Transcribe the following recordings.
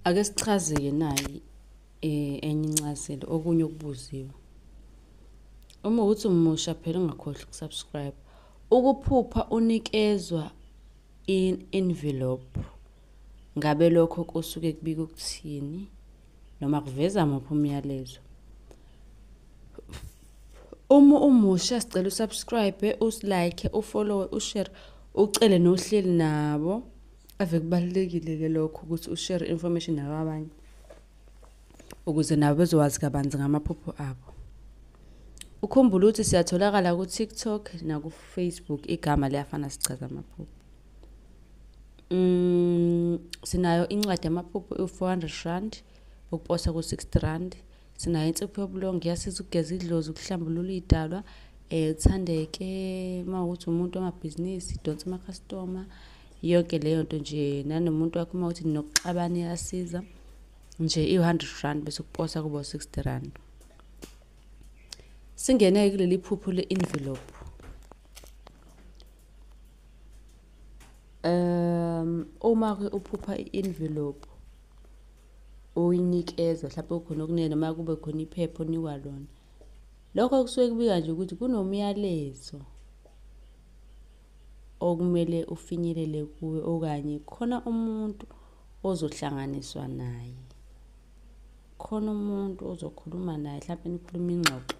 Ake sichazeke nayi enye incazelo okunye okubuziwe. Uma uthi umusha phela ungakhohlwa ukusubscribe. Ukuphupha unikezwa envelope. Ngabe lokho kusuke kubika ukuthini noma kuveza muphi umyalezo? Uma umusha sicela usubscribe, usilike, ufollow, ushare, ucele nohleli nabo. Ave kubalekile ke lokho ukuthi ushare information nabanye ukuze nabo bezowazi kabanzi ngamaphupho abo. Ukhumbula ukuthi siyatholakala ku TikTok na ku Facebook, igama liyafana sichaza amaphupho. Sinayo incwadi yamaphupho u400 ukuposa ku60 sinayo insipho yobulongo yasiza ukugeza idlozi, ukuhlambulula idalwa, uthandeke mawukuthi umuntu wamabhizinisi, idonsa ama customer, yonke leyo nto nje nanomuntu wakho mawuthi nokuxabana yasiza nje i100 bese ukuposa kubo 60. Singene kuleli phupho le-envelope. Uma ke uphupha i-envelope oyinikezwa mhlawumbe khona okunene noma kube khona iphepha onikwa lona. Lokho kusuke kubika nje ukuthi kunomyalezo okumele ufinyelele kuwe okanye khona umuntu ozohlanganiswa naye. Khona umuntu ozokhuluma naye mhlawumbe nikhuluma ingxoxo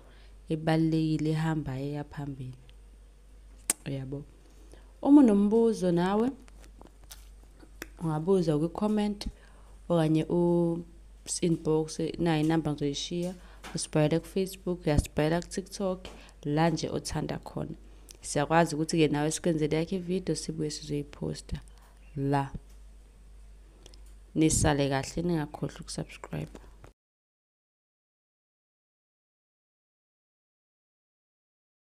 ebalekile ehambayo yaphambili. Uyabo? Uma unombuzo nawe ungabuza ku-comment okanye inbox nayi number ngizoyishiya. Usibhayela ku Facebook, uyasibhayela ku TikTok, la nje othanda khona. Siyakwazi ukuthi ke nawe sikwenzele yakhe video sibuye sizoyiposta la. Nisale kahle ningakhohlwa ukusubscribe.